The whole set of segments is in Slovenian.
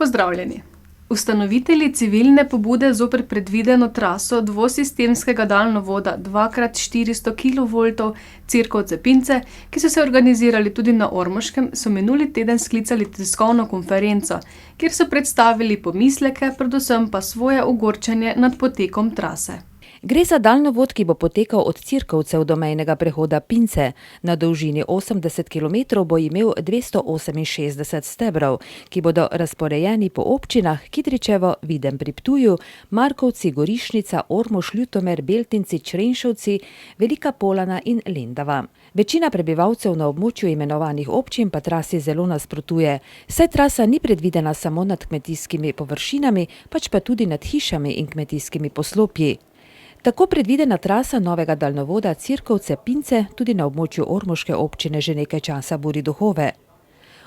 Pozdravljeni. Ustanovitelji civilne pobude zoper predvideno traso dvosistemskega daljnovoda 2x400 kV Cerkovce-Pince, ki so se organizirali tudi na Ormoškem, so minuli teden sklicali tiskovno konferenco, kjer so predstavili pomisleke, predvsem pa svoje ogorčenje nad potekom trase. Gre za daljnovod, ki bo potekal od Cerkovcev do mejnega prehoda Pince. Na dolžini 80 km bo imel 268 stebrov, ki bodo razporejeni po občinah Kidričevo, Videm pri Ptuju, Markovci, Gorišnica, Ormož, Ljutomer, Beltinci, Črenšovci, Velika Polana in Lendava. Večina prebivalcev na območju imenovanih občin pa trasi zelo nasprotuje, saj trasa ni predvidena samo nad kmetijskimi površinami, pač pa tudi nad hišami in kmetijskimi poslopji. Tako predvidena trasa novega daljnovoda Cerkovce-Pince tudi na območju ormoške občine že nekaj časa buri duhove.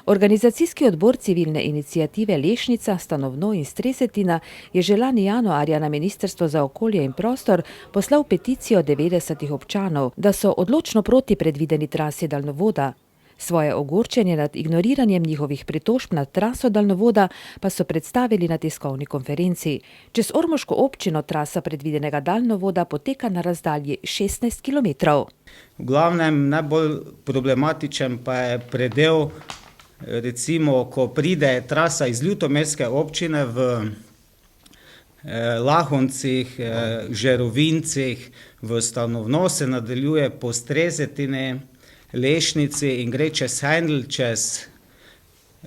Organizacijski odbor civilne iniciative Lešnica, Stanovno in Stresetina je že lani januarja na Ministrstvo za okolje in prostor poslal peticijo 90 občanov, da so odločno proti predvideni trasi daljnovoda. Svoje ogorčenje nad ignoriranjem njihovih pritožb nad traso daljnovoda pa so predstavili na tiskovni konferenci. Čez ormoško občino trasa predvidenega daljnovoda poteka na razdalji 16 km. V glavnem najbolj problematičen pa je predel, recimo, ko pride trasa iz ljutomerske občine v Lahoncih, Žerovincih, v Stanovno se nadaljuje po Strezetini, Lešnici in gre čez Hendl, čez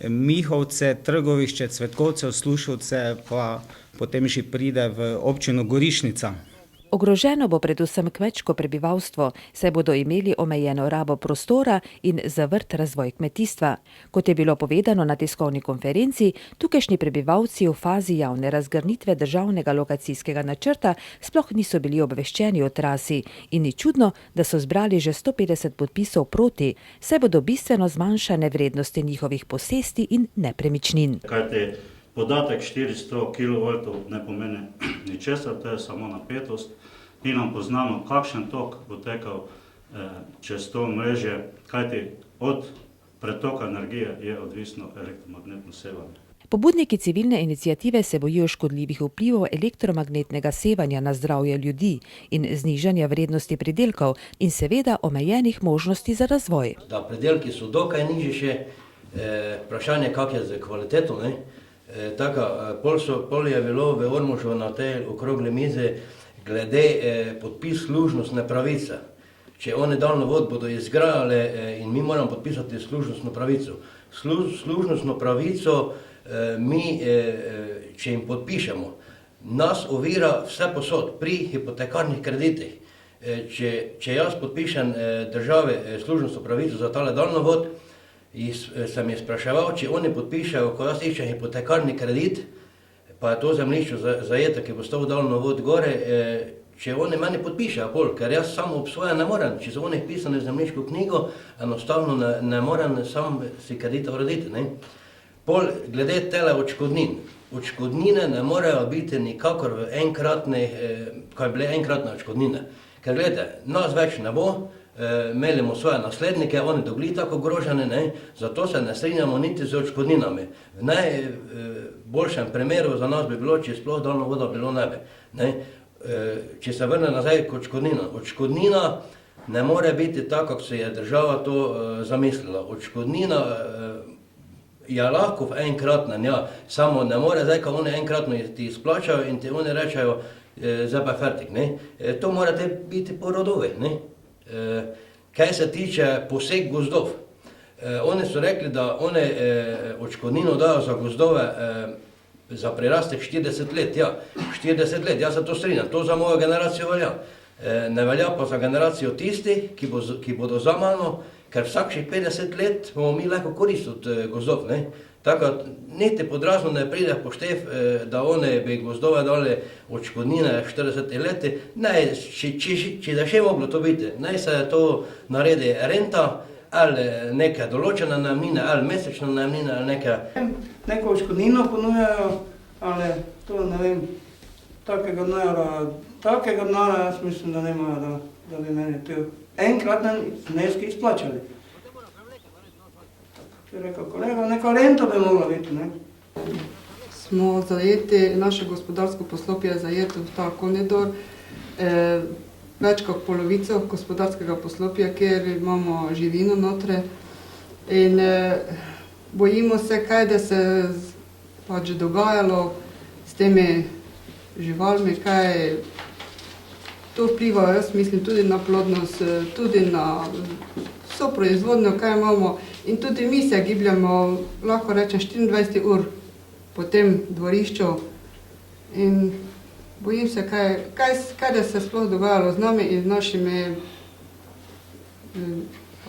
Mihovce, Trgovišče, Cvetkovce, Slušovce, pa potem že pride v občino Gorišnica. Ogroženo bo predvsem kmečko prebivalstvo, saj bodo imeli omejeno rabo prostora in zavrt razvoj kmetijstva. Kot je bilo povedano na tiskovni konferenci, tukajšnji prebivalci v fazi javne razgrnitve državnega lokacijskega načrta sploh niso bili obveščeni o trasi in ni čudno, da so zbrali že 150 podpisov proti, saj bodo bistveno zmanjšane vrednosti njihovih posesti in nepremičnin. Podatek 400 kV ne pomeni ničesar, to je samo napetost. Ni nam poznano, kakšen tok bo tekal čez to mreže, kajti od pretoka energije je odvisno elektromagnetno sevanje. Pobudniki civilne iniciative se bojijo škodljivih vplivov elektromagnetnega sevanja na zdravje ljudi in znižanja vrednosti pridelkov in seveda omejenih možnosti za razvoj. Da pridelki so dokaj nižji še, vprašanje kak je z kvaliteto, ne? Pol je bilo v Ormožu na tej okrogli mizi glede podpis služnostne pravice. Če oni daljnovod bodo izgrajali in mi moramo podpisati služnostno pravico. Služnostno pravico mi, če jim podpišemo, nas ovira vse posod pri hipotekarnih kreditih. Če jaz podpišem državi služnostno pravico za tale daljnovod, sem jih spraševal, če oni podpišejo, ko jaz iščem hipotekarni kredit, pa je to zemljišče zajeto, ki bo stal daljnovod gore, če oni meni podpišejo, ker jaz sam ob svoje ne morem, če so oni vpisani v zemljiško knjigo, enostavno ne morem sam si kredita urediti. Pol glede tele odškodnin. Odškodnine ne morejo biti nikakor v enkratnih, kaj bile enkratne odškodnine. Ker gledajte, nas več ne bo, melimo svoje naslednike, oni dogli tako ogroženi, zato se ne strinjamo niti z odškodninami. V najboljšem primeru za nas bi bilo, če sploh daljnovoda bilo ne bi. Če se vrne nazaj k odškodnina. Odškodnina ne more biti tako, kako se je država to zamislila. Odškodnina je lahko v enkratnem, ja, samo ne more zdaj, ko oni enkratno ti izplačajo in ti oni rečejo, zdaj pa je fertik. To morate biti po rodovi. Kaj se tiče poseg gozdov, oni so rekli, da oni odškodnino dajo za gozdove za prirastek 40 let. Ja, 40 let, jaz se to strinjam, to za mojo generacijo velja. Ne velja pa za generacijo tistih, ki bodo za mano, ker vsakših 50 let bomo mi lahko korist od gozdov. Tako, niti podrazno ne pride poštev, da oni bi gozdove dali odškodnine 40 leti. Ne, če da še moglo to biti, naj se to naredi renta, ali neke določene najemnine, ali mesečne najemnine, ali neke. Neko odškodnino ponujajo, ali to ne vem, takega denarja, jaz mislim, da nemajo, da bi meni te enkratne zneski izplačali. Če je rekel kolega, neka renta bi mogla biti, ne? smo zajeti, naše gospodarsko poslopje je zajeto v ta koridor, več kot polovico gospodarskega poslopja, kjer imamo živino notre. In bojimo se, kaj da se pač dogajalo s temi živalmi, kaj to vpliva, jaz mislim, tudi na plodnost, tudi na vso proizvodnjo, kaj imamo. In tudi mi se gibljamo, lahko rečem, 24 ur po tem dvorišču. In bojim se, kaj da se sploh dogajalo z nami in z našimi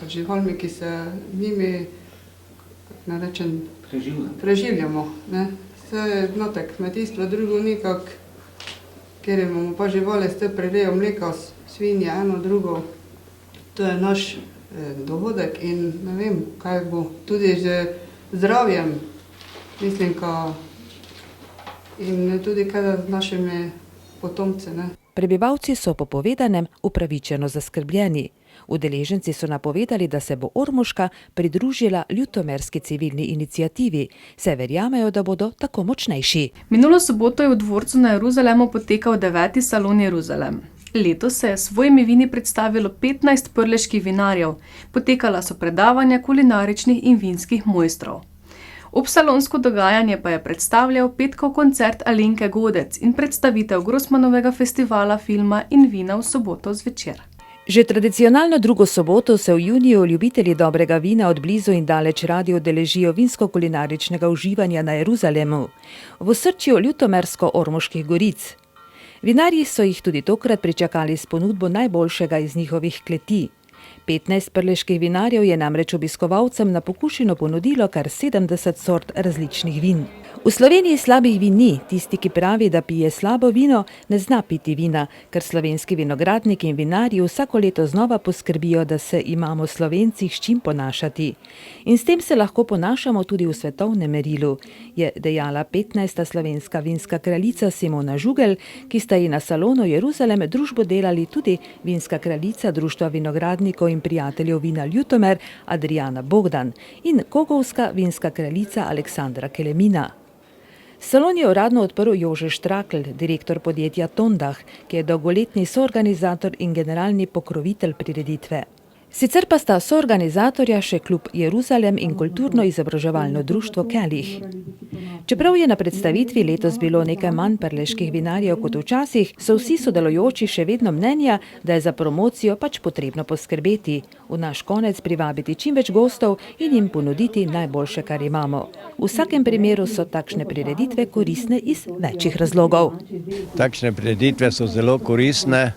živalmi, ki se njimi, kako ne rečem, preživljamo. Vse znate, kmetijstvo, drugo nikak, kjer imamo pa živali, ste prirejo mleka, svinje, eno, drugo. To je naš dohodek in ne vem, kaj bo. Tudi z zdravjem, mislim, in tudi kaj z našimi potomci. Prebivalci so po povedanem upravičeno zaskrbljeni. Udeleženci so napovedali, da se bo Ormoška pridružila ljutomerski civilni iniciativi, saj verjamejo, da bodo tako močnejši. Minulo soboto je v dvorcu na Jeruzalemu potekal 9. salon Jeruzalem. Letos se je s svojimi vini predstavilo 15 prleških vinarjev, potekala so predavanja kulinaričnih in vinskih mojstrov. Obsalonsko dogajanje pa je predstavljal petkov koncert Alenke Godec in predstavitev Grossmanovega festivala filma in vina v soboto zvečer. Že tradicionalno drugo soboto se v juniju ljubitelji dobrega vina od blizu in daleč radi udeležijo vinsko-kulinaričnega uživanja na Jeruzalemu, v osrčju ljutomersko-ormoških goric. Vinarji so jih tudi tokrat pričakali s ponudbo najboljšega iz njihovih kleti. 15 prleških vinarjev je namreč obiskovalcem na pokušino ponudilo kar 70 sort različnih vin. V Sloveniji slabih vin ni, tisti, ki pravi, da pije slabo vino, ne zna piti vina, ker slovenski vinogradniki in vinarji vsako leto znova poskrbijo, da se imamo Slovenci s čim ponašati. In s tem se lahko ponašamo tudi v svetovnem merilu, je dejala 15. slovenska vinska kraljica Simona Žugelj, ki sta ji na salonu Jeruzalem družbo delali tudi vinska kraljica Društva vinogradnikov in prijateljev vina Ljutomer Adriana Bogdan in kogovska vinska kraljica Aleksandra Kelemina. Salon je uradno odprl Jože Štrakl, direktor podjetja Tondah, ki je dolgoletni soorganizator in generalni pokrovitelj prireditve. Sicer pa sta soorganizatorja še klub Jeruzalem in kulturno-izobraževalno društvo Kelih. Čeprav je na predstavitvi letos bilo nekaj manj prleških vinarjev kot včasih, so vsi sodelujoči še vedno mnenja, da je za promocijo pač potrebno poskrbeti, v naš konec privabiti čim več gostov in jim ponuditi najboljše, kar imamo. V vsakem primeru so takšne prireditve koristne iz večjih razlogov. Takšne prireditve so zelo koristne.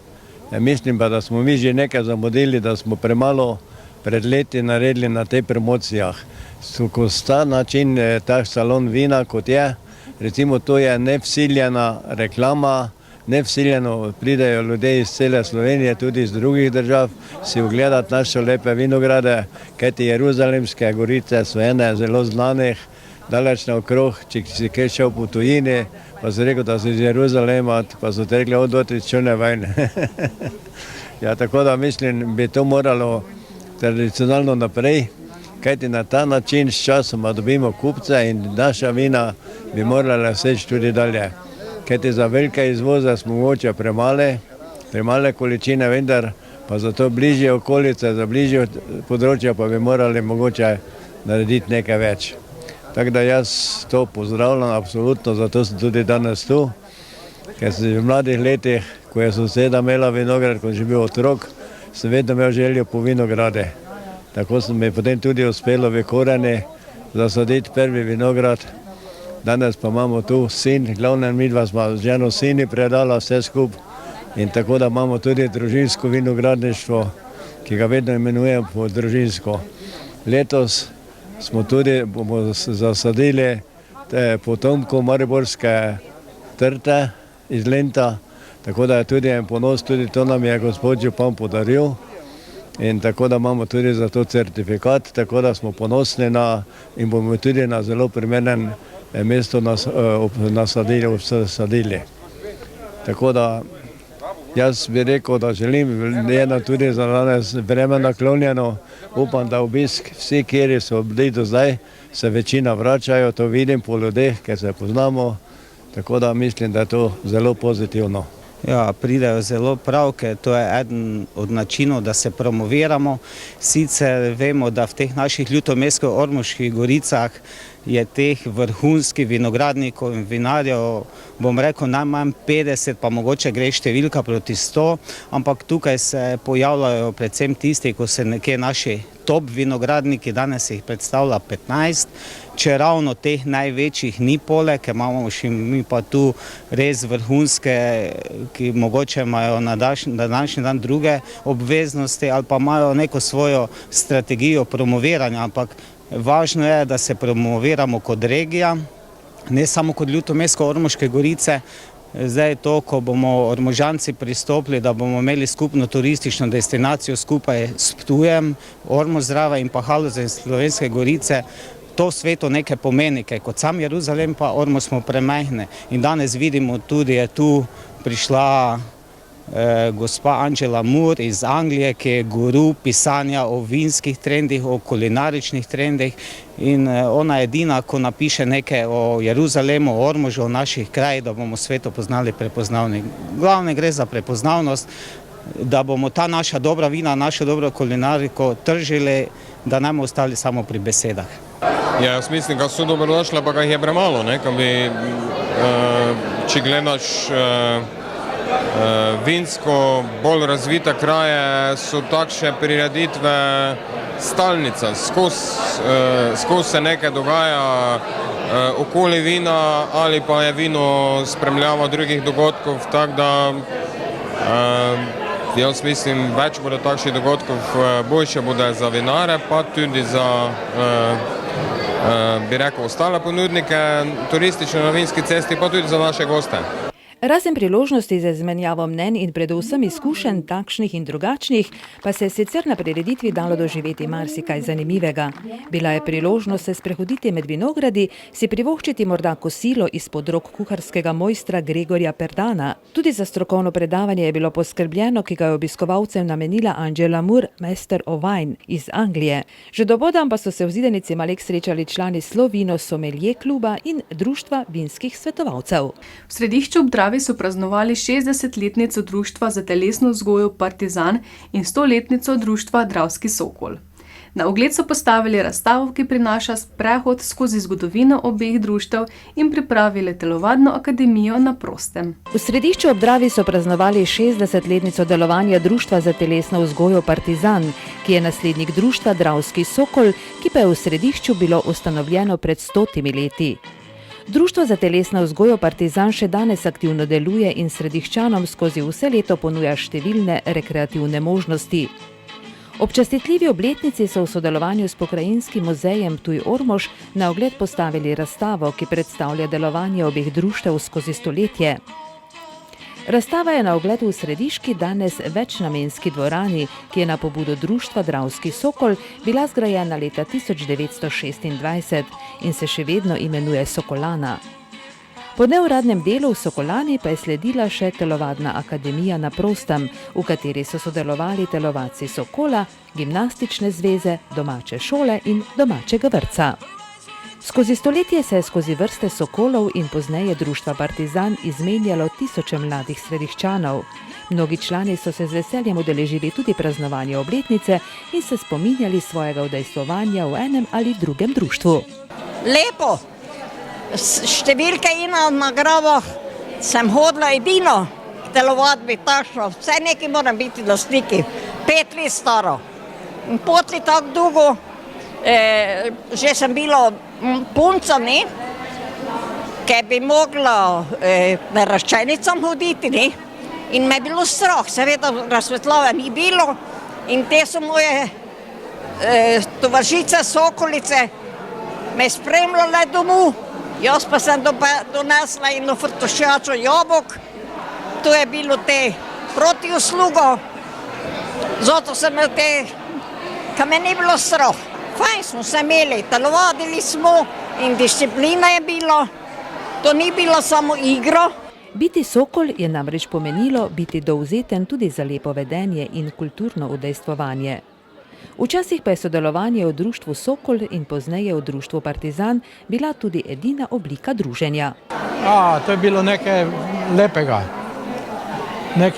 Mislim pa, da smo mi že nekaj zamudili, da smo premalo pred leti naredili na teh promocijah. Ko sta način tak salon vina, kot je, recimo to je nevsiljena reklama, nevsiljeno pridejo ljudje iz cele Slovenije, tudi iz drugih držav, si ogledati naše lepe vinograde, kajti Jeruzalemske gorice so ene zelo znanih, daleč naokrog, če si kaj šel po tujini, pa so rekel, da so iz Jeruzalema, pa so rekli, odoti črne vajne. Ja, tako da mislim, bi to moralo tradicionalno naprej, kajti na ta način s časoma dobimo kupce in naša vina bi morala seči tudi dalje. Kajti za velike izvoze smo mogoče premale količine, vendar pa za to bližje okolice, za bližje področja pa bi morali mogoče narediti nekaj več. Tako da jaz to pozdravljam absolutno, zato sem tudi danes tu, ker sem v mladih letih, ko je soseda imela vinograd, ko sem bil otrok, sem vedno imel željo po vinograde. Tako sem mi potem tudi uspelo v Koreni zasaditi prvi vinograd. Danes pa imamo tu sin, glavnem midva smo ženo sini predala vse skupaj in tako da imamo tudi družinsko vinogradništvo, ki ga vedno imenujem po družinsko. Letos bomo zasadili potomko mariborske trte iz Lenta, tako da je tudi en ponos, tudi to nam je gospod župan podaril in tako da imamo tudi za to certifikat, tako da smo ponosni in bomo tudi na zelo primernem mestu nasadili. Tako da Jaz bi rekel, da želim, eno tudi za danes vreme naklonjeno, upam, da obisk vsi, kjer so bili do zdaj, se večina vračajo, to vidim po ljudeh, ker se poznamo, tako da mislim, da je to zelo pozitivno. Ja, pridejo zelo prav, ker to je eden od načinov, da se promoviramo. Sicer vemo, da v teh naših Ljutomersko-Ormoških goricah je teh vrhunskih vinogradnikov in vinarjev, bom rekel, najmanj 50, pa mogoče gre številka proti 100, ampak tukaj se pojavljajo predvsem tisti, ko se nekje naši top vinogradniki, danes jih predstavlja 15, če ravno teh največjih ni poleg, ker imamo še mi pa tu res vrhunske, ki mogoče imajo na današnji dan druge obveznosti ali pa imajo neko svojo strategijo promoviranja, ampak važno je, da se promoviramo kot regija, ne samo kot Ljutomersko-Ormoške gorice. Zdaj to, ko bomo Ormožanci pristopili, da bomo imeli skupno turistično destinacijo skupaj s Ptujem, Ormož zraven in pa Haloze in Slovenske gorice, to v svetu nekaj pomeni, ker kot sam Jeruzalem pa Ormož smo premajhne. In danes vidimo tudi, je tu prišla gospa Angela Moore iz Anglije, ki je guru pisanja o vinskih trendih, o kulinaričnih trendih in ona je edina, ko napiše nekaj o Jeruzalemu, o Ormožu, o naših krajih, da bomo svetu poznali prepoznavni. Glavne gre za prepoznavnost, da bomo ta naša dobra vina, našo dobro kulinariko tržili, da ne bomo ostali samo pri besedah. Ja, jaz mislim, da so dobrodošle, pa ga je premalo, ne? Če gledaš vinsko bolj razvite kraje, so takšne prireditve stalnica, skozi se nekaj dogaja okoli vina ali pa je vino spremljava drugih dogodkov, tako da jaz mislim, več bude takšnih dogodkov, boljše bude za vinare, pa tudi za bi rekel, ostale ponudnike turistične na vinski cesti, pa tudi za naše goste. Razen priložnosti za izmenjavo mnenj in predvsem izkušenj takšnih in drugačnih, pa se je sicer na prireditvi dalo doživeti marsikaj zanimivega. Bila je priložnost se sprehoditi med vinogradi, si privoščiti morda kosilo izpod rok kuharskega mojstra Gregorja Perdana. Tudi za strokovno predavanje je bilo poskrbljeno, ki ga je obiskovalcem namenila Angela Moore, Master of Wine iz Anglije. Že dopoldan pa so se v Zidanici Malek srečali člani Slovino Sommelier kluba in Društva vinskih svetovalcev. V središču ob Dravi so praznovali 60-letnico društva za telesno vzgojo Partizan in 100-letnico društva Dravski Sokol. Na ogled so postavili razstavo, ki prinaša sprehod skozi zgodovino obeh društev in pripravili telovadno akademijo na prostem. V središču ob Dravi so praznovali 60-letnico delovanja društva za telesno vzgojo Partizan, ki je naslednik društva Dravski Sokol, ki pa je v središču bilo ustanovljeno pred 100 leti. Društvo za telesno vzgojo Partizan še danes aktivno deluje in središčanom skozi vse leto ponuja številne rekreativne možnosti. Ob častitljivi obletnici so v sodelovanju s Pokrajinskim muzejem Ptuj-Ormož na ogled postavili razstavo, ki predstavlja delovanje obeh društev skozi stoletje. Razstava je na ogled v središki, danes večnamenski dvorani, ki je na pobudo društva Dravski Sokol bila zgrajena leta 1926 in se še vedno imenuje Sokolana. Po neuradnem delu v Sokolani pa je sledila še telovadna akademija na prostem, v kateri so sodelovali telovadci Sokola, gimnastične zveze, domače šole in domačega vrtca. Skozi stoletje se je skozi vrste sokolov in pozneje društva Partizan izmenjalo tisoče mladih središčanov. Mnogi člani so se z veseljem udeležili tudi praznovanja obletnice in se spominjali svojega udejstvovanja v enem ali drugem društvu. Lepo! Številke in na nagravah sem hodila edino k telovadbi takšno. Vse nekaj moram biti lastniki. 5 let staro. In potli tako dolgo, že sem bila punca, ne? Ker bi mogla naraščenicam hoditi, ne? In me je bilo strah, seveda razsvetljave ni bilo. In te so moje tovarišice, sokolice, me spremljale domov. Jaz pa sem donesla eno frtoščačo jabolk, to je bilo te proti uslugo, zato sem imel te, ka me ni bilo strah. Fajn smo se imeli, telovadili smo in disciplina je bila, to ni bila samo igra. Biti Sokol je namreč pomenilo biti dovzeten tudi za lepo vedenje in kulturno udejstvovanje. Včasih pa je sodelovanje v društvu Sokol in pozneje v društvu Partizan bila tudi edina oblika druženja. To je bilo nekaj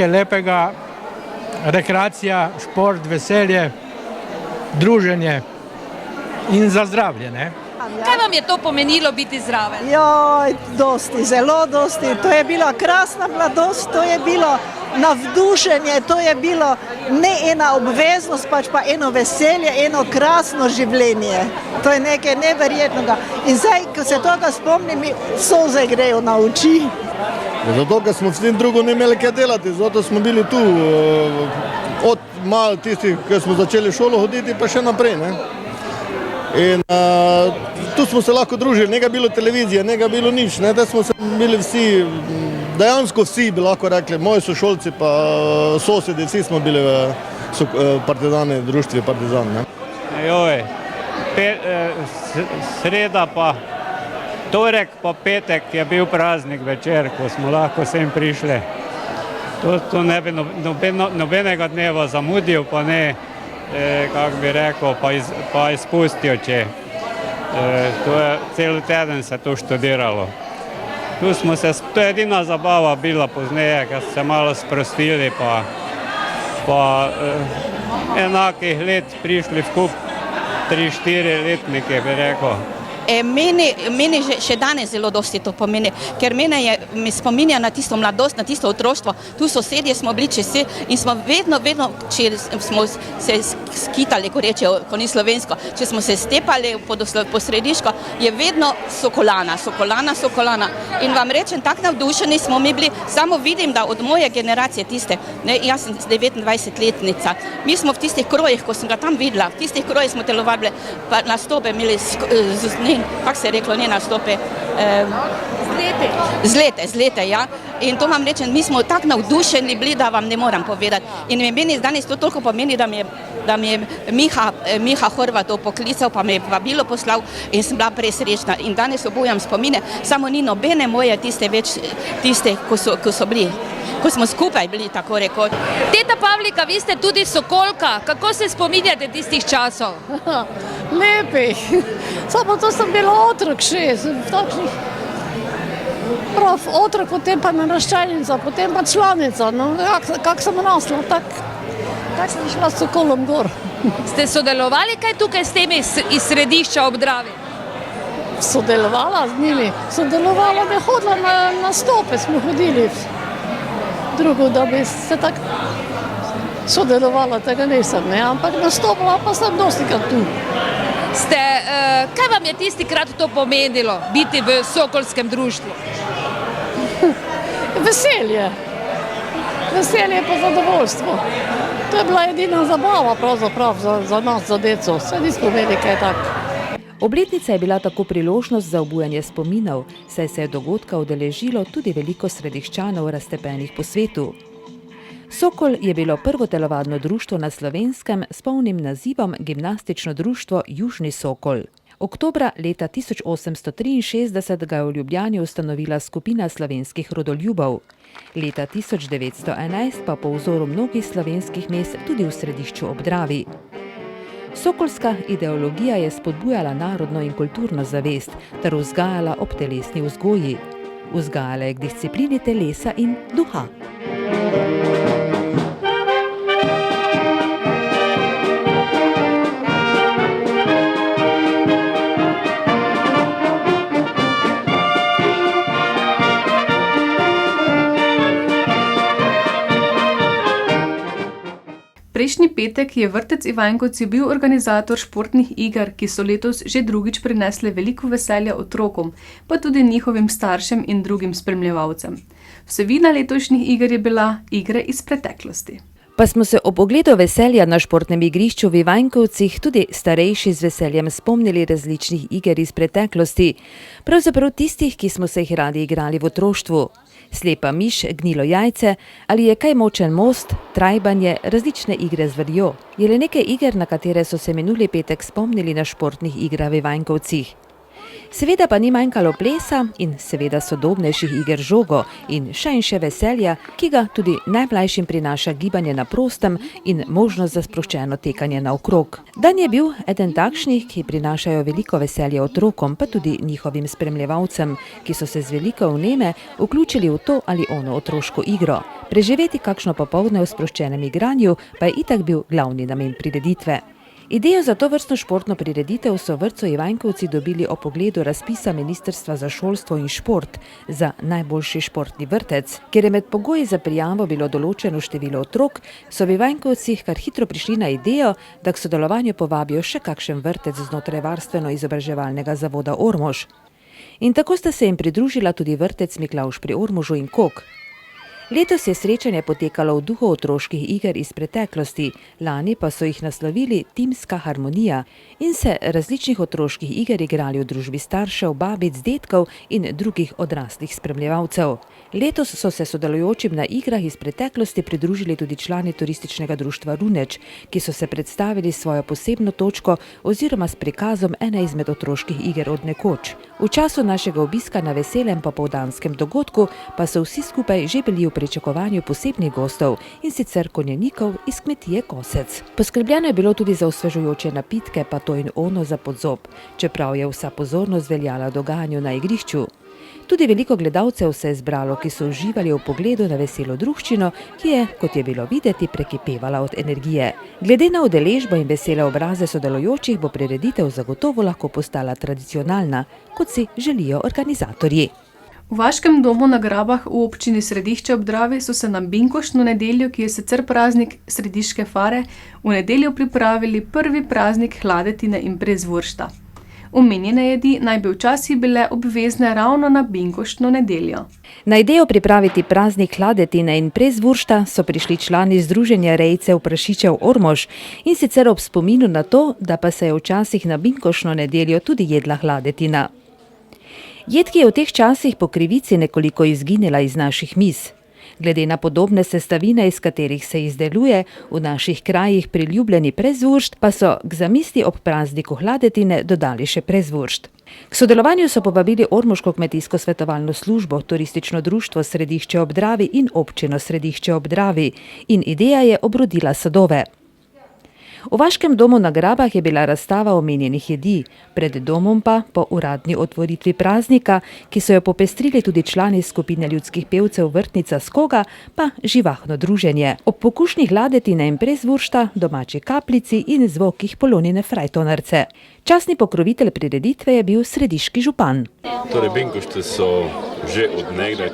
lepega, rekreacija, šport, veselje, druženje in za zdravje, ne? Kaj vam je to pomenilo biti zraven? Joj, dosti, zelo dosti. To je bila krasna mladost, to je bilo navdušenje, to je bilo ne ena obveznost, pač pa eno veselje, eno krasno življenje. To je nekaj neverjetnega. In zdaj, ko se toga spomnim, mi solze grejo na oči. Zato, ker smo s tem drugo ne imeli kaj delati, zato smo bili tu od malo tistih, ki smo začeli šolo hoditi, pa še naprej, ne? In tu smo se lahko družili, nekaj bilo televizije, nekaj bilo nič, ne? Da smo se bili vsi, dejansko vsi bi lahko rekli, moji sošolci pa sosedi, vsi smo bili v Partizani, društvi Partizan, ne? Sreda pa torek pa petek je bil praznik večer, ko smo lahko sem prišli. To ne bi nobenega dneva zamudil, pa ne, kako bi rekel, pa izpustil, če. Cel teden se to študiralo. To je edina zabava bila pozneje, ker so se malo sprostili, pa enakih let prišli v kup 3-4 letnike, bi rekel. Meni še danes zelo dosti to pomeni, ker me spominja na tisto mladost, na tisto otroštvo. Tu sosedje smo bili čez vse in smo vedno, če smo se skitali, ko rečejo, ko ni slovensko, če smo se stepali po Središko, je vedno Sokolana. In vam rečem, tak navdušeni smo mi bili, samo vidim, da od moje generacije tiste, jaz sem 29-letnica, mi smo v tistih krojih, ko sem ga tam videla, v tistih krojih smo telovali, pa nastope imeli kako se je reklo, ne nastope? Zlete, ja. In to vam rečem, mi smo tako navdušeni bili, da vam ne moram povedati. In meni danes to toliko pomeni, da mi je Miha Horvatov poklical, pa me je vabilo poslal in sem bila presrečna. In danes obujam spomine, samo ni nobene moje tiste več, tiste, ko so bili, ko smo skupaj bili, tako rekoč. Teta Pavlika, vi ste tudi Sokolka. Kako se spominjate tistih časov? Lepih. Samo to sem bila otrok še, takšnih prav otrok, potem pa naraščajnica, potem pa članica. No, kak sem rasla, tak sem šla s Sokolom gor. Ste sodelovali kaj tukaj s temi iz Središča ob Dravi? Sodelovala z njimi. Sodelovala, da hodila na stope, smo hodili. Drugo, da bi se tako sodelovala, tega nisem, ne? Ampak nastopila pa sem dostikrat tu. Kaj vam je tisti krat to pomenilo, biti v Sokolskem društvu? Veselje pa zadovoljstvo. To je bila edina zabava pravzaprav za nas, za deco. Vse nismo imeli kaj tako. Obletnica je bila tako priložnost za obujanje spominov, saj se je dogodka udeležilo tudi veliko Središčanov raztepenih po svetu. Sokol je bilo prvo telovadno društvo na Slovenskem s polnim nazivom Gimnastično društvo Južni Sokol. Oktobra leta 1863 ga je v Ljubljani ustanovila skupina slovenskih rodoljubov. Leta 1911 pa po vzoru mnogih slovenskih mest tudi v Središču ob Dravi. Sokolska ideologija je spodbujala narodno in kulturno zavest ter vzgajala ob telesni vzgoji. Vzgajala je k disciplini telesa in duha. Prejšnji petek je vrtec Ivankovci bil organizator športnih iger, ki so letos že drugič prinesle veliko veselja otrokom, pa tudi njihovim staršem in drugim spremljevalcem. Vsebina letošnjih iger je bila igre iz preteklosti. Pa smo se ob ogledu veselja na športnem igrišču v Ivankovcih tudi starejši z veseljem spomnili različnih iger iz preteklosti, pravzaprav tistih, ki smo se jih radi igrali v otroštvu. Slepa miš, gnilo jajce ali je kaj močen most, trajbanje, različne igre z vrjo. Je le nekaj iger, na katere so se minuli petek spomnili na športnih igrah v Ivankovcih. Seveda pa ni manjkalo plesa in seveda sodobnejših iger žogo in še veselja, ki ga tudi najmlajšim prinaša gibanje na prostem in možnost za sproščeno tekanje naokrog. Dan je bil eden takšnih, ki prinašajo veliko veselja otrokom, pa tudi njihovim spremljevalcem, ki so se z veliko vneme vključili v to ali ono otroško igro. Preživeti kakšno popoldne v sproščenem igranju pa je itak bil glavni namen prireditve. Idejo za to vrstno športno prireditev so v vrtcu Ivanjkovci dobili ob pogledu razpisa Ministrstva za šolstvo in šport za najboljši športni vrtec. Ker je med pogoji za prijavo bilo določeno število otrok, so v Ivanjkovcih kar hitro prišli na idejo, da k sodelovanju povabijo še kakšen vrtec znotraj varstveno-izobraževalnega zavoda Ormož. In tako sta se jim pridružila tudi vrtec Miklavž pri Ormožu in Kok. Letos je srečanje potekalo v duhu otroških iger iz preteklosti, lani pa so jih naslovili Timska harmonija in se različnih otroških iger igrali v družbi staršev, babic, dedkov in drugih odraslih spremljevalcev. Letos so se sodelujočim na igrah iz preteklosti pridružili tudi člani turističnega društva Runeč, ki so se predstavili svojo posebno točko oziroma s prikazom ene izmed otroških iger od nekoč. V času našega obiska na veselem popoldanskem dogodku pa so vsi skupaj že bili v pričakovanju posebnih gostov, in sicer konjenikov iz kmetije Kosec. Poskrbljeno je bilo tudi za osvežujoče napitke, pa to in ono za podzob, čeprav je vsa pozornost veljala dogajanju na igrišču. Tudi veliko gledalcev se je zbralo, ki so uživali v pogledu na veselo druščino, ki je, kot je bilo videti, prekipevala od energije. Glede na udeležbo in vesele obraze sodelujočih bo prireditev zagotovo lahko postala tradicionalna, kot si želijo organizatorji. V Vaškem domu na Grabah v občini Središče ob Dravi so se na binkoštno nedeljo, ki je sicer praznik Središke fare, v nedeljo pripravili prvi praznik hladetine in prezvoršta. Omenjene jedi naj bi včasih bile obvezne ravno na binkoštno nedeljo. Na idejo pripraviti praznik hladetine in prezvoršta so prišli člani Združenja rejcev prašičev Ormož, in sicer ob spominu na to, da pa se je včasih na binkoštno nedeljo tudi jedla hladetina. Jed, ki je v teh časih po krivici nekoliko izginila iz naših miz. Glede na podobne sestavine, iz katerih se izdeluje v naših krajih priljubljeni prezvoršt, pa so k zamisli ob prazniku hladetine dodali še prezvoršt. K sodelovanju so povabili Ormoško kmetijsko svetovalno službo, turistično društvo Središče ob Dravi in občino Središče ob Dravi, in ideja je obrodila sadove. V Vaškem domu na Grabah je bila razstava omenjenih jedi, pred domom pa, po uradni otvoritvi praznika, ki so jo popestrili tudi člani skupine ljudskih pevcev Vrtnica Skoga, pa živahno druženje. Ob pokušnji hladetine in prezvoršta, domači kapljici in zvokih Polonine frajtonarce. Častni pokrovitelj prireditve je bil središki župan. Torej, binkošti so že od nekdaj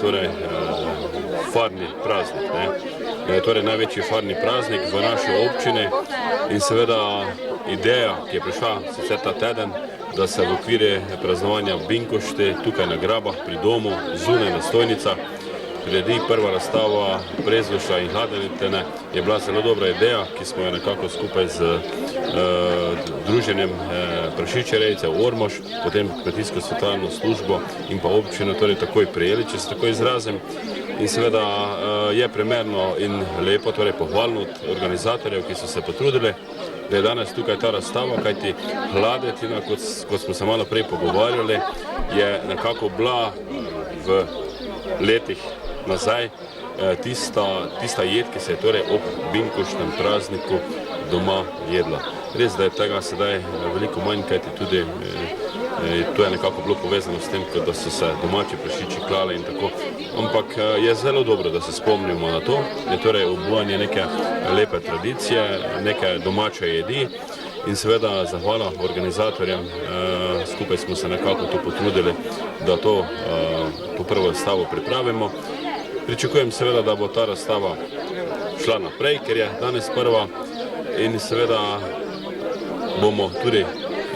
farni praznik, torej največji farni praznik v naši občini, in seveda ideja, ki je prišla sicer ta teden, da se v okviru praznovanja binkošti tukaj na Grabah pri domu, zunaj na stojnicah, priredi prva razstava prezvoršta in hladetine, je bila zelo dobra ideja, ki smo jo nekako skupaj z Združenjem prašičerejcev Ormož, potem kmetijsko svetovalno službo in pa občino torej takoj prijeli, če se tako izrazim. In seveda je primerno in lepo, torej pohvalno od organizatorjev, ki so se potrudili, da je danes tukaj ta razstava, kajti hladetina, kot smo se malo prej pogovarjali, je nekako bila v letih nazaj tista jed, ki se je torej ob binkoštnem prazniku doma jedla. Res, da je tega sedaj veliko manj, kajti tudi to je nekako bilo povezano s tem, da so se domači prašiči klali in tako. Ampak je zelo dobro, da se spomnimo na to, je torej obujanje neke lepe tradicije, neke domače jedi in seveda zahvala organizatorjem. Skupaj smo se nekako tu potrudili, da to prvo razstavo pripravimo. Pričakujem seveda, da bo ta razstava šla naprej, ker je danes prva, in seveda bomo tudi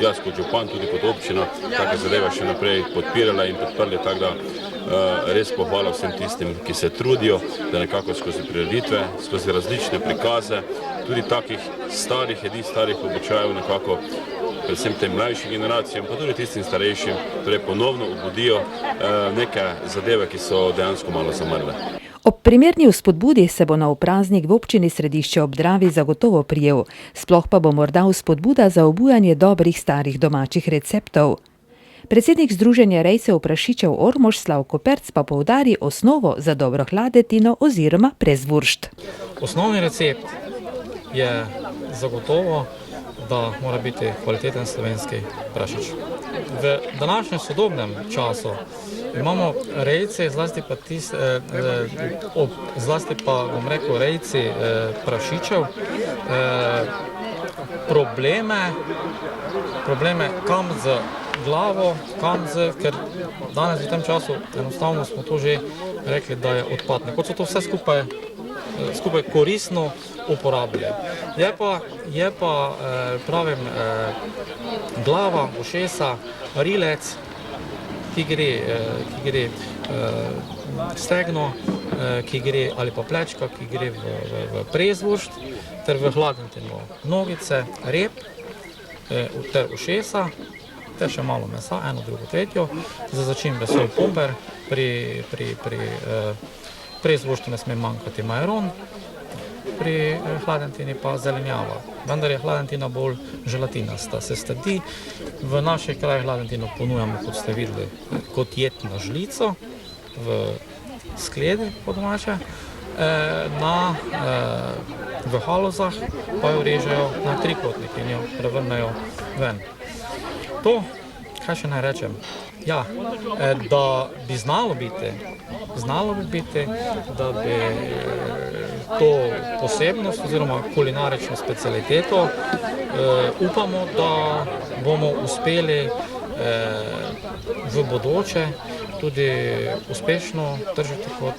jaz kot župan, tudi kot občina, take zadeve še naprej podpirala in podprli, tako da res pohvala vsem tistim, ki se trudijo, da nekako skozi prireditve, skozi različne prikaze, tudi takih starih jedi, starih običajev nekako, predvsem tem mlajšim generacijam, pa tudi tistim starejšim, torej ponovno obudijo neke zadeve, ki so dejansko malo zamrle. Ob primerni vzpodbudi se bo nov praznik v občini Središče ob Dravi zagotovo prijel, sploh pa bo morda vzpodbuda za obujanje dobrih starih domačih receptov. Predsednik Združenja rejcev prašičev Ormož Slavko Perc pa poudari osnovo za dobro hladetino oziroma prezvuršt. Osnovni recept je zagotovo, da mora biti kvaliteten slovenski prašič. V današnjem sodobnem času imamo rejce, zlasti pa bom rekel rejci prašičev, probleme kam z glavo, ker danes v tem času enostavno smo to že rekli, da je odpadne. Kot so to vse skupaj koristno uporabljajo. Je pa pravim, glava, ušesa, rilec, ki gre stegno, ki gre ali pa plečka, ki gre v prezvuršt, ter v hladnetino nogice, rep, ter ušesa, ter še malo mesa, eno, drugo, tretjo. Za začimbe sol, poper, pri prezvurštu ne sme manjkati majaron, pri hladentini pa zelenjava. Vendar je hladentina bolj želatinasta, se stadi. V naših krajih hladentino ponujamo, kot ste videli, kot jed na žlico, v skledi po domače. V halozah pa jo režejo na trikotnik in jo prevrnejo ven. To, kaj še naj rečem, ja, da bi znalo biti, da bi to posebnost oziroma kulinarično specialiteto upamo, da bomo uspeli v bodoče tudi uspešno tržiti kot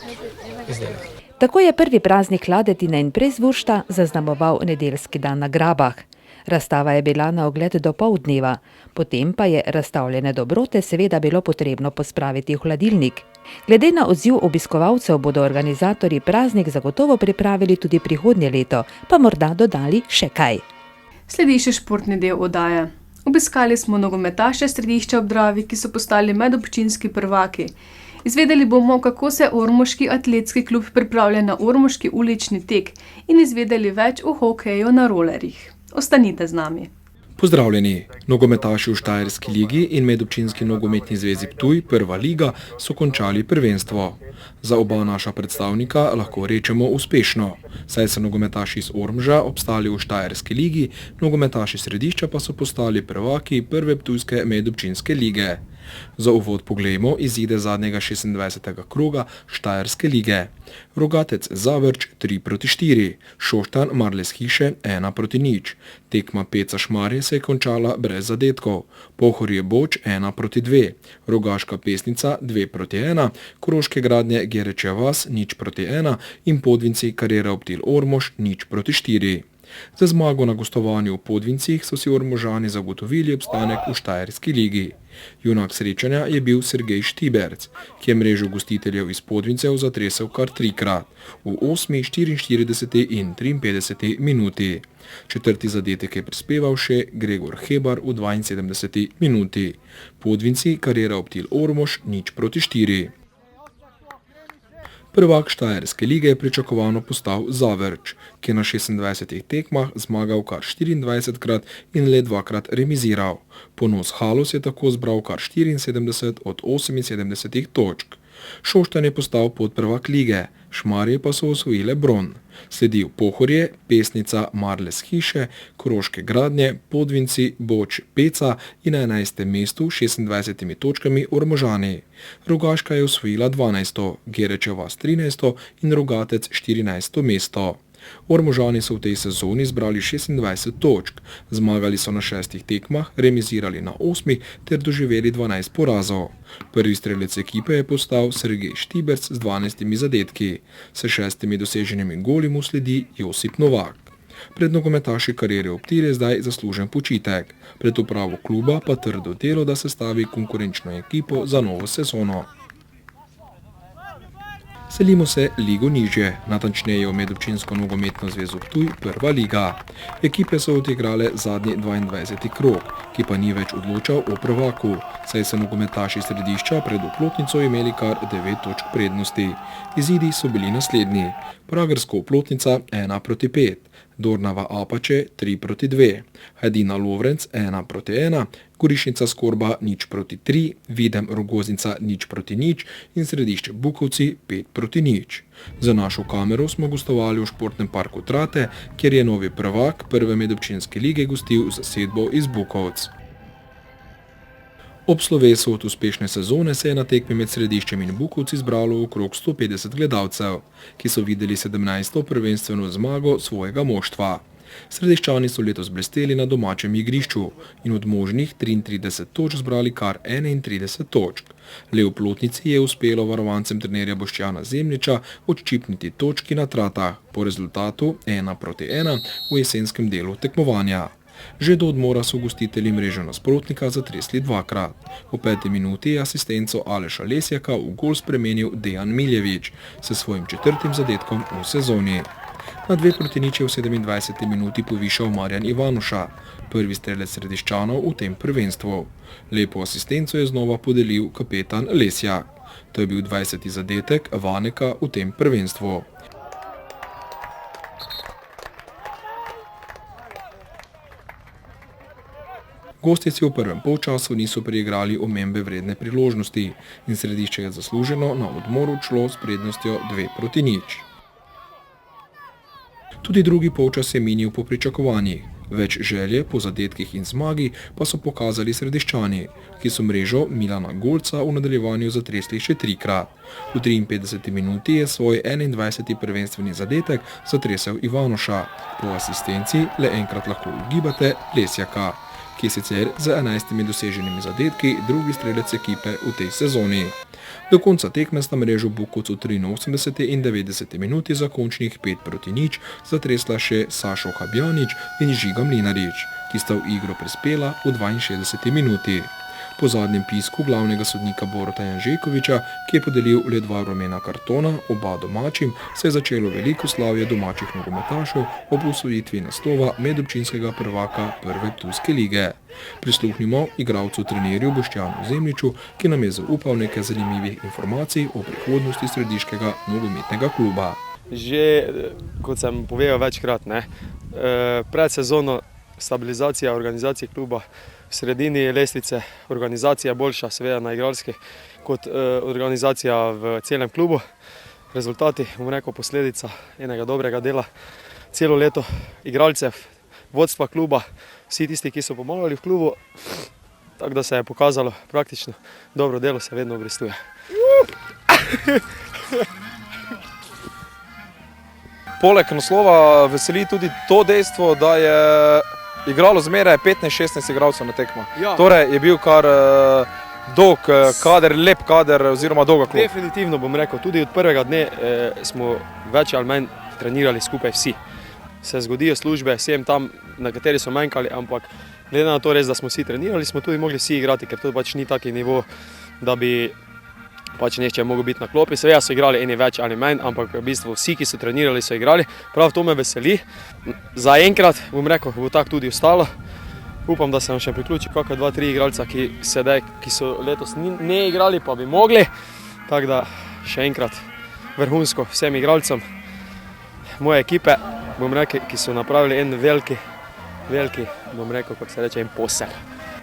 izdelek. Tako je prvi praznik hladetine in prezvuršta zaznamoval nedeljski dan na Grabah. Razstava je bila na ogled do poldneva, potem pa je razstavljene dobrote seveda bilo potrebno pospraviti v hladilnik. Glede na odziv obiskovalcev bodo organizatorji praznik zagotovo pripravili tudi prihodnje leto, pa morda dodali še kaj. Sledi še športni del oddaje. Obiskali smo nogometaše Središča ob Dravi, ki so postali medobčinski prvaki. Izvedeli bomo, kako se ormoški atletski klub pripravlja na ormoški ulični tek in izvedeli več o hokeju na rolerjih. Ostanite z nami. Pozdravljeni! Nogometaši v Štajerski ligi in Medobčinski nogometni zvezi Ptuj, prva liga, so končali prvenstvo. Za oba naša predstavnika lahko rečemo uspešno, saj so nogometaši iz Ormoža obstali v Štajerski ligi, nogometaši Središča pa so postali prvaki prve ptujske medobčinske lige. Za uvod poglejmo izide zadnjega 26. kroga Štajerske lige. Rogatec Zavrč 3-4, Šoštanj Marles Hiše 1-0. Tekma Peca Šmarje se je končala brez zadetkov. Pohorje Boč 1-2, Rogaška Pesnica 2-1, Koroške Gradnje Gerečja vas 0-1 in Podvinci Karjera Optil Ormož 0-4. Za zmago na gostovanju v Podvincih so si Ormožani zagotovili obstanek v Štajerski ligi. Junak srečanja je bil Sergej Štiberc, ki je mrežo gostiteljev iz Podvincev zatresel kar 3-krat, v 8., 44. in 53. minuti. Četrti zadetek je prispeval še Gregor Hebar v 72. minuti. Podvinci Karjera Optil Ormož 0-4. Prvak Štajerske lige je pričakovano postal Zavrč, ki je na 26 tekmah zmagal kar 24krat in le 2krat remiziral. Ponos Halos je tako zbral kar 74 od 78 točk. Šoštanj je postal podprvak lige, Šmarje pa so osvojile bron. Sledijo Pohorje, Pesnica, Marles Hiše, Koroške Gradnje, Podvinci, Boč, Peca in na 11. mestu 26 točkami Ormožani. Rogaška je osvojila 12., Gerečja vas 13. in Rogatec 14. mesto. Ormožani so v tej sezoni zbrali 26 točk, zmagali so na 6 tekmah, remizirali na 8 ter doživeli 12 porazov. Prvi strelec ekipe je postal Sergej Štiberc z 12 zadetki, s 6 doseženimi goli mu sledi Josip Novak. Pred nogometaši Karjere Optil je zdaj zaslužen počitek, pred upravo kluba pa trdo delo, da sestavi konkurenčno ekipo za novo sezono. Selimo se ligo nižje, natančneje v Medobčinsko nogometno zvezo Ptuj, prva liga. Ekipe so odigrale zadnji 22. krog, ki pa ni več odločal o prvaku, saj so nogometaši Središča pred Oplotnico imeli kar 9 točk prednosti. Izidi so bili naslednji: Pragersko Oplotnica 1-5, Dornava Apače 3-2, Hajdina Lovrenc 1-1, Gorišnica Skorba 0-3, Videm Rogoznica 0-0 in Središče Bukovci 5-0. Za našo kamero smo gostovali v športnem parku Trate, kjer je novi prvak prve medobčinske lige gostil zasedbo iz Bukovc. Ob slovesu od uspešne sezone se je na tekmi med Središčem in Bukovci zbralo okrog 150 gledalcev, ki so videli 17. prvenstveno zmago svojega moštva. Središčani so letos blesteli na domačem igrišču in od možnih 33 točk zbrali kar 31 točk. Le v Plotnici je uspelo varovancem trenerja Boštjana Zemljiča odščipniti točki na Tratah po rezultatu 1-1 v jesenskem delu tekmovanja. Že do odmora so gostitelji mrežo nasprotnika zatresli dvakrat. V 5. minuti je asistenco Aleša Lesjaka v gol spremenil Dejan Miljevič s svojim 4. zadetkom v sezoni. Na 2-0 je v 27. minuti povišal Marjan Ivanuša, prvi strelec Središčanov v tem prvenstvu. Lepo asistenco je znova podelil kapetan Lesjak. To je bil 20. zadetek Vaneka v tem prvenstvu. Gostici v prvem polčasu niso preigrali omembe vredne priložnosti in Središče je zasluženo na odmoru odšlo s prednostjo 2-0. Tudi drugi polčas je minil po pričakovanjih. Več želje po zadetkih in zmagi pa so pokazali Središčani, ki so mrežo Milana Golca v nadaljevanju zatresli še 3-krat. V 53. minuti je svoj 21. prvenstveni zadetek zatresel Ivanuša, po asistenci le enkrat lahko ugibate Lesjaka, ki je sicer z 11 doseženimi zadetki drugi strelec ekipe v tej sezoni. Do konca tekme sta mrežo Bukovcu v 83. in 90. minuti za končnih 5-0 zatresla še Sašo Habjanič in Žiga Mlinarič, ki sta v igro prispela v 62. minuti. Po zadnjem pisku glavnega sodnika Boruta Janžekoviča, ki je podelil le 2 rumena kartona, oba domačim, se je začelo veliko slavje domačih nogometašev ob osvojitvi naslova medobčinskega prvaka prve ptujske lige. Prisluhnimo igralcu trenerju Boštjanu Zemljiču, ki nam je zaupal nekaj zanimivih informacij o prihodnosti središkega nogometnega kluba. Že, kot sem povedal večkrat, pred sezono stabilizacija organizacije kluba, v sredini lestvice organizacija je boljša, seveda na igralski, kot organizacija v celem klubu. Rezultati, bom rekel, posledica enega dobrega dela celo leto igralcev, vodstva kluba, vsi tisti, ki so pomagali v klubu, tako da se je pokazalo praktično dobro delo se vedno obrestuje. Poleg naslova veseli tudi to dejstvo, da je igralo zmeraj 15-16 igralcev na tekmo. Ja. Torej je bil kar dolg kader, lep kader oziroma dolga klop. Definitivno bom rekel, tudi od prvega dne smo več ali manj trenirali skupaj vsi. Se zgodijo službe, sem tam, na kateri so manjkali, ampak glede na to res, da smo vsi trenirali, smo tudi mogli vsi igrati, ker to pač ni taki nivo, da bi pač nešče mogel biti na klopi. Seveda so igrali eni več ali manj, ampak v bistvu vsi, ki so trenirali, so igrali. Prav to me veseli. Za enkrat, bom rekel, bo tako tudi ostalo. Upam, da se nam še priključi kakšna 2-3 igralca, ki so letos ne igrali, pa bi mogli. Tako da še enkrat vrhunsko vsem igralcem moje ekipe, bom rekel, ki so napravili en veliki, bom rekel, kako se reče, en posel.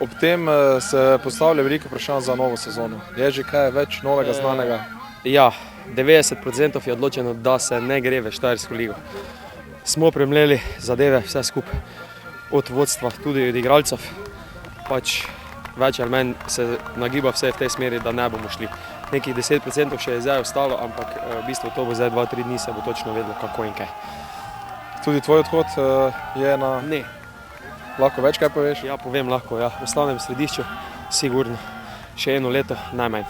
Ob tem se postavlja veliko vprašanj za novo sezono. Je že kaj več novega znanega? Ja, 90% je odločeno, da se ne gre v Štajersko ligo. Smo premleli zadeve vse skupaj, od vodstva, tudi od igralcev. Pač več ali manj se nagiba vse v tej smeri, da ne bomo šli. Nekih 10% še je zdaj ostalo, ampak v bistvu to bo zdaj 2-3 dni se bo točno vedelo, kako in kaj. Tudi tvoj odhod je na... Ne. Lahko več kaj poveš? Ja, povem lahko, ja. Ostanem v Središču, sigurno. Še 1 leto, najmanj.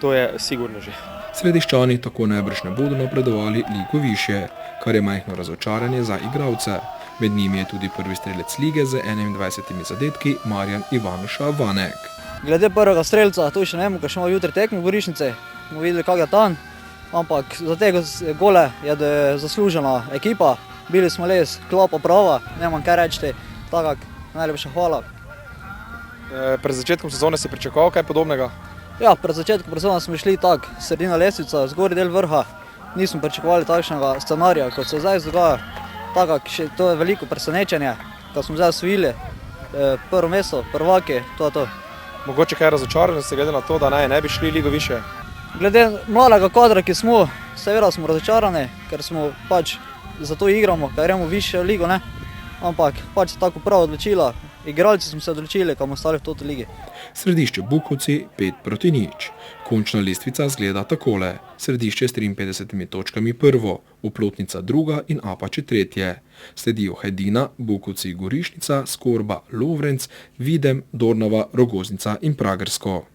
To je sigurno že. Središčani tako najbrž ne bodo napredovali ligo višje, kar je majhno razočaranje za igralce. Med njimi je tudi prvi strelec lige z 21 zadetki Marjan Ivanuša Vanek. Glede prvega strelca, to še ne vemo, ker še imamo jutri tekmo v Gorišnici. Bomo videli, kak je tam. Ampak za te gole je zaslužena ekipa. Bili smo les, klopa prava, nemam kaj reči. Takak, najlepša hvala. Pred začetkom sezone si pričakoval kaj podobnega? Ja, pred začetkom sezone smo šli tak, sredina lestvica, zgornji del vrha. Nismo pričakovali takšnega scenarija, kot se zdaj dogaja. to je veliko presenečenje, ko smo zdaj osvojili prvo mesto, prvaki, to je to. Mogoče kaj razočaranosti, glede na to, da ne bi šli ligo više? Glede mladega kadra, ki smo, seveda smo razočarani, ker smo pač zato igramo, ker gremo v višjo ligo, ne? Ampak pač se tako prav odločila, igralci smo se odločili, ko bomo ostali v toti ligi. Središče Bukovci 5-0. Končna lestvica zgleda takole. Središče s 53 točkami prvo, Oplotnica druga in Apače tretje. Sledijo Hajdina, Bukovci, Gorišnica, Skorba, Lovrenc, Videm, Dornava, Rogoznica in Pragersko.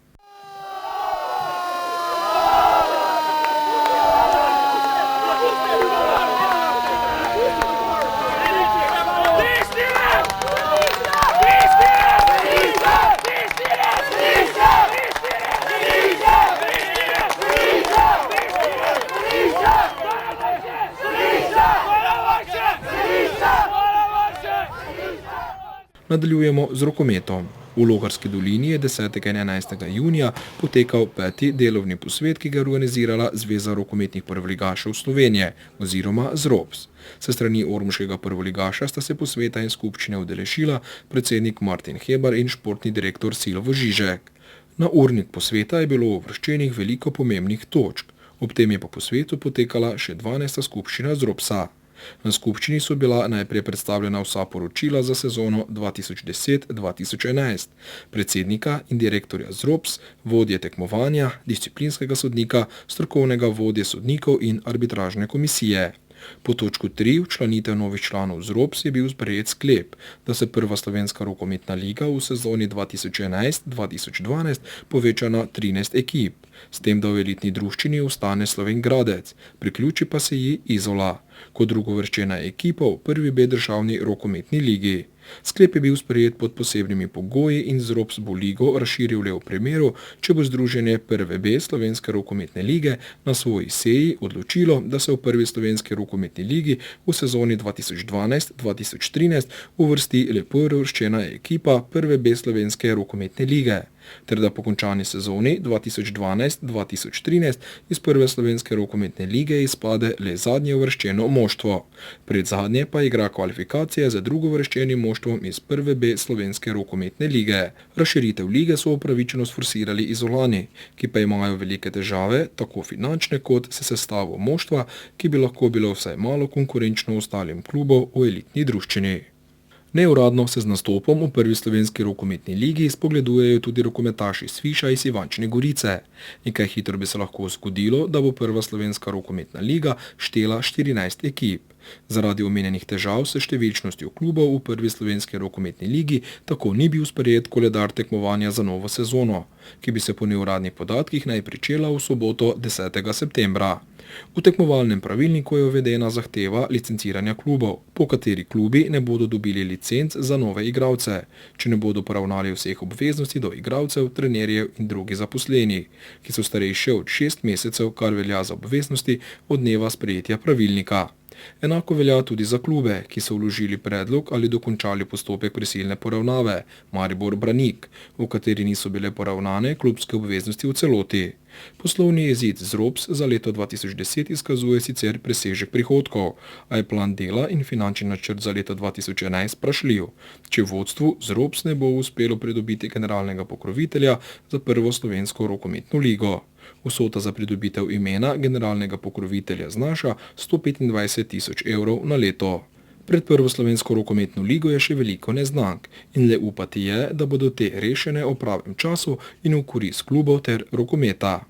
Nadaljujemo z rokometom. V Logarski dolini je 10. in 11. junija potekal 5. delovni posvet, ki ga je organizirala Zveza rokometnih prvoligašev Slovenije oziroma ZROPS. Se strani ormoškega prvoligaša sta se posveta in skupščine udeležila predsednik Martin Hebar in športni direktor Silvo Žižek. Na urnik posveta je bilo uvrščenih veliko pomembnih točk, ob tem je po posvetu potekala še 12. skupščina ZROPS-a. Na skupščini so bila najprej predstavljena vsa poročila za sezono 2010-2011, predsednika in direktorja ZROPS, vodje tekmovanja, disciplinskega sodnika, strokovnega vodje sodnikov in arbitražne komisije. Po točku 3 včlanitev novih članov ZROPS je bil sprejet sklep, da se prva slovenska rokometna liga v sezoni 2011-2012 poveča na 13 ekip, s tem da v elitni druščini ostane Slovenj Gradec, priključi pa se ji Izola, kot drugovrščena ekipa v prvi B državni rokometni ligi. Sklep je bil sprejet pod posebnimi pogoji in ZROPS bo ligo razširil le v primeru, če bo združenje prve B slovenske rokometne lige na svoji seji odločilo, da se v prvi slovenski rokometni ligi v sezoni 2012-2013 uvrsti le prvovrščena ekipa prve B slovenske rokometne lige, ter da po končani sezoni 2012-2013 iz prve slovenske rokometne lige izpade le zadnje uvrščeno moštvo. Predzadnje pa igra kvalifikacije za drugovrščenim moštvom iz prve B slovenske rokometne lige. Razširitev lige so upravičeno sforsirali Izolani, ki pa imajo velike težave, tako finančne kot se sestavo moštva, ki bi lahko bilo vsaj malo konkurenčno ostalim klubov v elitni druščini. Neuradno se z nastopom v prvi slovenski rokometni ligi spogledujejo tudi rokometaši Sviša iz Ivančne Gorice. In kaj hitro bi se lahko zgodilo, da bo prva slovenska rokometna liga štela 14 ekip. Zaradi omenjenih težav s številčnostjo klubov v prvi slovenski rokometni ligi tako ni bil sprejet koledar tekmovanja za novo sezono, ki bi se po neuradnih podatkih naj pričela v soboto 10. septembra. V tekmovalnem pravilniku je uvedena zahteva licenciranja klubov, po kateri klubi ne bodo dobili licenc za nove igralce, če ne bodo poravnali vseh obveznosti do igralcev, trenerjev in drugih zaposlenih, ki so starejši od 6 mesecev, kar velja za obveznosti od dneva sprejetja pravilnika. Enako velja tudi za klube, ki so vložili predlog ali dokončali postopek prisilne poravnave, Maribor Branik, v kateri niso bile poravnane klubske obveznosti v celoti. Poslovni izid ZROPS za leto 2010 izkazuje sicer presežek prihodkov, a je plan dela in finančni načrt za leto 2011 vprašljiv, če vodstvu ZROPS ne bo uspelo pridobiti generalnega pokrovitelja za prvo slovensko rokometno ligo. Vsota za pridobitev imena generalnega pokrovitelja znaša 125 000 evrov na leto. Pred prvo slovensko rokometno ligo je še veliko neznank in le upati je, da bodo te rešene o pravem času in v korist klubov ter rokometa.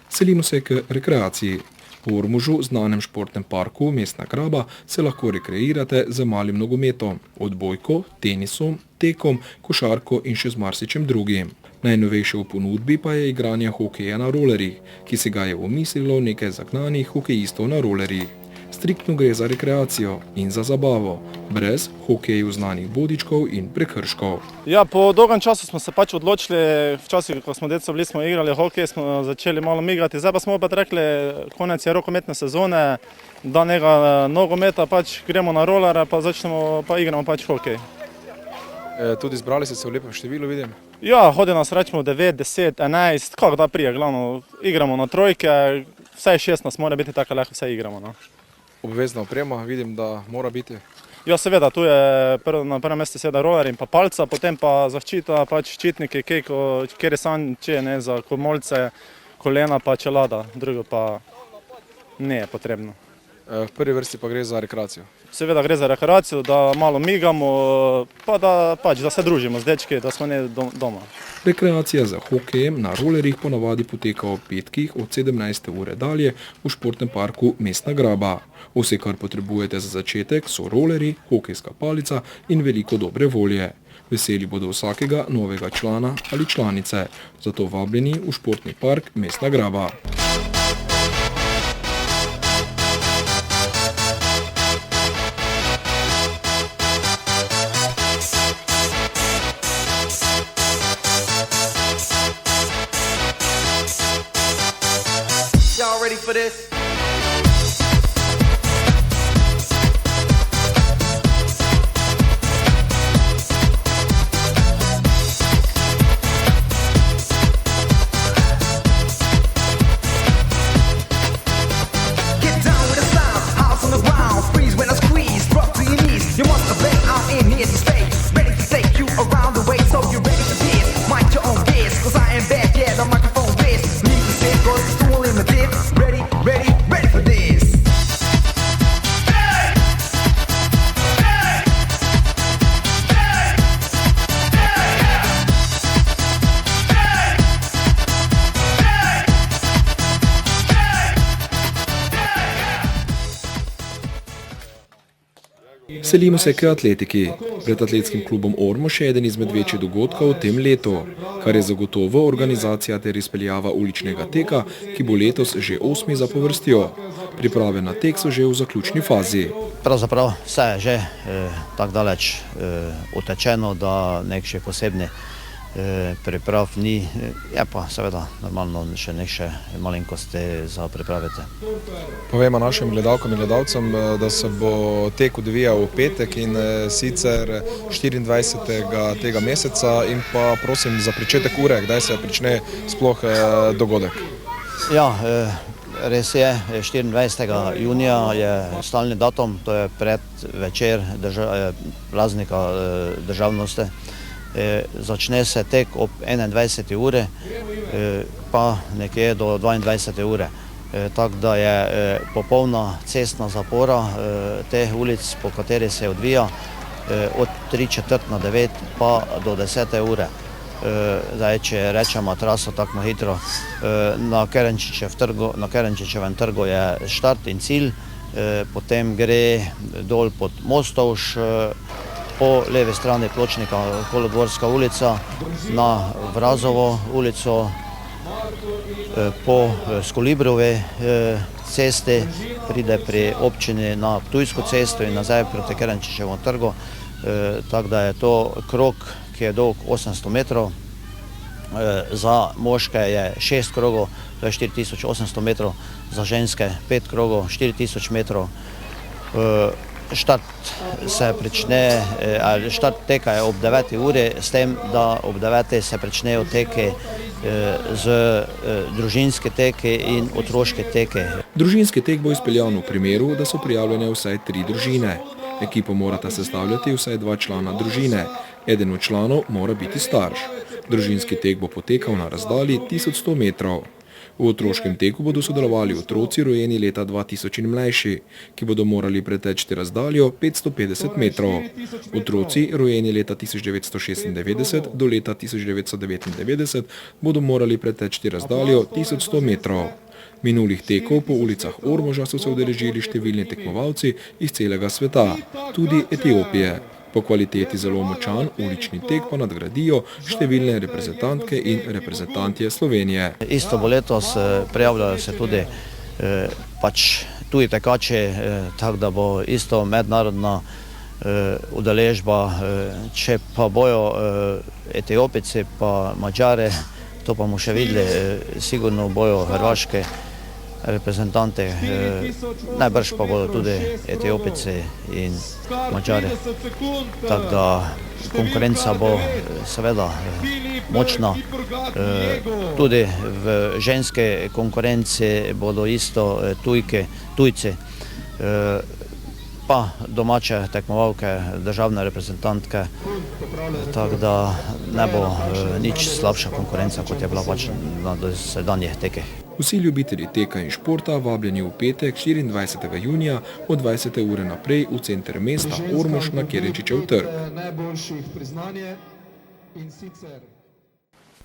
Selimo se k rekreaciji. V Ormožu, znanem športnem parku Mestna Kraba, se lahko rekreirate z malim nogometom, odbojko, tenisom, tekom, košarko in še z marsičem drugim. Najnovejše v ponudbi pa je igranje hokeja na rolerjih, ki se ga je omislilo nekaj zagnanih hokejistov na rolerjih. Striktno gre za rekreacijo in za zabavo, brez hokeju znanih bodičkov in prekrškov. Ja, po dolgem času smo se pač odločili, včasih, ko smo deca bili, smo igrali hokej, smo začeli malo igrati, zdaj pa smo opet rekli, konec je rokometne sezone, da nekaj nogometa, pač gremo na rolere, pa začnemo, pa igramo pač hokej. Tudi zbrali ste se v lepem številu, vidim. Ja, hodi nas rečemo 9, 10, 11, kako da prije, glavno igramo na trojke, vsaj 6 nas mora biti, tako lahko vse igramo. No. obvezna oprema, vidim, da mora biti. Ja, seveda, tu je na prvem mestu seveda roller in pa palca, potem pa zaščita, pač ščitniki, kjer je sanče, za komolce, kolena pa čelada, drugo pa ne je potrebno. V prvi vrsti pa gre za rekreacijo. Seveda gre za rekreacijo, da malo migamo, pa da se družimo z dečki, da smo ne doma. Rekreacija za hokejem na rolerjih ponavadi poteka ob petkih od 17. ure dalje v športnem parku Mestna Graba. Vse, kar potrebujete za začetek, so rolerji, hokejska palica in veliko dobre volje. Veseli bodo vsakega novega člana ali članice, zato vabljeni v športni park Mestna Graba. Y'all ready for this? Get down with the sound, house on the ground, freeze when I squeeze, drop to your knees. You must obey, I'm in here to stay, ready to take you around the way, so you're ready for this. Mind your own biz, cause I am back, yeah, the microphone biz. Need to say, cause it's too limited. Ready for this. Selimo se k atletiki. Pred atletskim klubom Ormož je eden izmed večjih dogodkov v tem letu, kar je zagotovo organizacija ter izpeljava uličnega teka, ki bo letos že 8. zapovrstjo. Priprave na tek so že v zaključni fazi. Pravzaprav vse je že tako daleč utečeno, da nek še posebni priprav ni, je pa seveda normalno še nekaj malenkosti za pripraviti. Povemo našim gledalkam in gledalcem, da se bo tek odvijal v petek in sicer 24. tega meseca in pa prosim za pričetek ure, kdaj se prične sploh dogodek. Ja, res je, 24. junija je stalni datum, to je predvečer praznika državnosti. Začne se tek ob 21. ure, pa nekje do 22. ure. Tako da je popolna cestna zapora teh ulic, po kateri se odvija od 3:45 pa do 10. ure. Zdaj, če rečemo traso tako hitro, na Kerenčičevem trgu je štart in cilj, potem gre dol pod Mostovž, po levi strani pločnika Kolodvorska ulica, na Vrazovo ulico, po Skolibrovi cesti, pride pri občini na Ptujsko cesto in nazaj proti Kerenčičevemu trgu. Tako da je to krog, ki je dolg 800 metrov. Za moške je 6 krogov, to je 4800 metrov, za ženske 5 krogov, 4000 metrov. Štart teka je ob 9. uri, s tem, da ob 9. se pričnejo teki z družinski teki in otroški teki. Družinski tek bo izpeljan v primeru, da so prijavljene vsaj 3 družine. Ekipo morata sestavljati vsaj 2 člana družine. Eden od članov mora biti starš. Družinski tek bo potekal na razdalji 1100 metrov. V otroškem teku bodo sodelovali otroci rojeni leta 2000 in mlajši, ki bodo morali preteči razdaljo 550 metrov. Otroci rojeni leta 1996 do leta 1999 bodo morali preteči razdaljo 1100 metrov. Minulih tekov po ulicah Ormoža so se udeležili številni tekmovalci iz celega sveta, tudi Etiopije. Po kvaliteti zelo močan ulični tek pa nadgradijo številne reprezentantke in reprezentantje Slovenije. Isto bo letos, prijavljajo se tudi tuji tekači, tako da bo isto mednarodna udeležba. Če pa bojo Etiopici pa Mađari, to pa bomo še videli, sigurno bojo hrvaške reprezentanti, najbrž pa bodo tudi Etiopici in Mađari. Tako da konkurenca bo seveda močna. Tudi v ženske konkurenci bodo isto tujci. pa domače tekmovalke, državne reprezentantke, tako da ne bo nič slabša konkurenca, kot je bila pač na dosedanjih tekih. Vsi ljubitelji teka in športa vabljeni v petek 24. junija od 20. ure naprej v center mesta Ormož na Kerenčičev trg.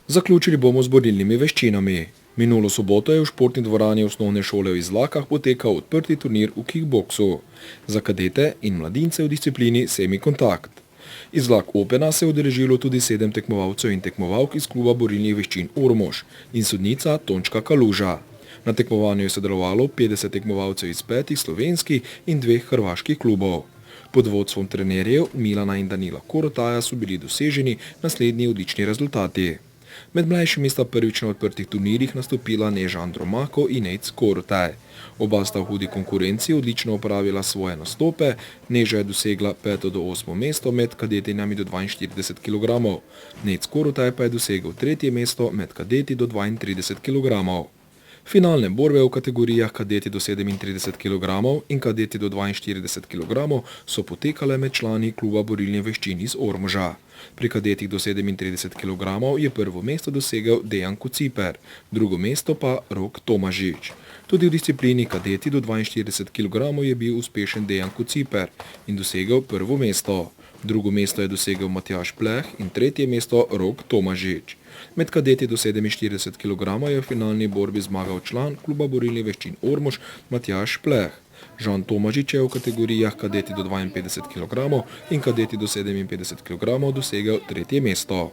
Zaključili bomo z borilnimi veščinami. Minulo soboto je v športni dvorani osnovne šole v Izlakah potekal odprti turnir v kickboksu za kadete in mladince v disciplini semikontakt. Izlak Opena se je udeležilo tudi 7 tekmovalcev in tekmovalk iz kluba borilnih veščin Ormož in sodnica Tončka Kaluža. Na tekmovanju je sodelovalo 50 tekmovalcev iz 5 slovenskih in 2 hrvaških klubov. Pod vodstvom trenerjev Milana in Danila Korotaja so bili doseženi naslednji odlični rezultati. Med mlajšimi sta prvič na odprtih turnirjih nastopila Neža Andromako in Nejc Korotaj. Oba sta v hudi konkurenci odlično opravila svoje nastope, Neža je dosegla 5. do 8. mesto med kadetinjami do 42 kg, Nejc Korotaj pa je dosegel 3. mesto med kadeti do 32 kg. Finalne borbe v kategorijah kadeti do 37 kg in kadeti do 42 kg so potekale med člani kluba borilnih veščin iz Ormoža. Pri kadetih do 37 kg je prvo mesto dosegel Dejan Kociper, drugo mesto pa Rok Tomažič. Tudi v disciplini kadeti do 42 kg je bil uspešen Dejan Kociper in dosegel prvo mesto. Drugo mesto je dosegel Matjaž Pleh in tretje mesto Rok Tomažič. Med kadeti do 47 kg je v finalni borbi zmagal član kluba borilnih veščin Ormož Matjaž Pleh. Žan Tomažič je v kategorijah kadeti do 52 kg in kadeti do 57 kg dosegel tretje mesto.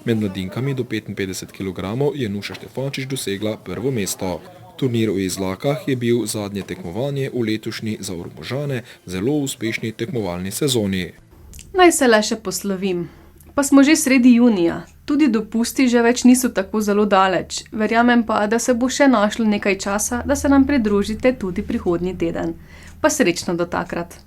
Med mladinkami do 55 kg je Nuša Štefančič dosegla prvo mesto. Turnir v Izlakah je bil zadnje tekmovanje v letošnji za Ormožane zelo uspešni tekmovalni sezoni. Naj se le še poslovim. Pa smo že sredi junija. Tudi dopusti že več niso tako zelo daleč. Verjamem pa, da se bo še našlo nekaj časa, da se nam pridružite tudi prihodnji teden. Pa srečno do takrat.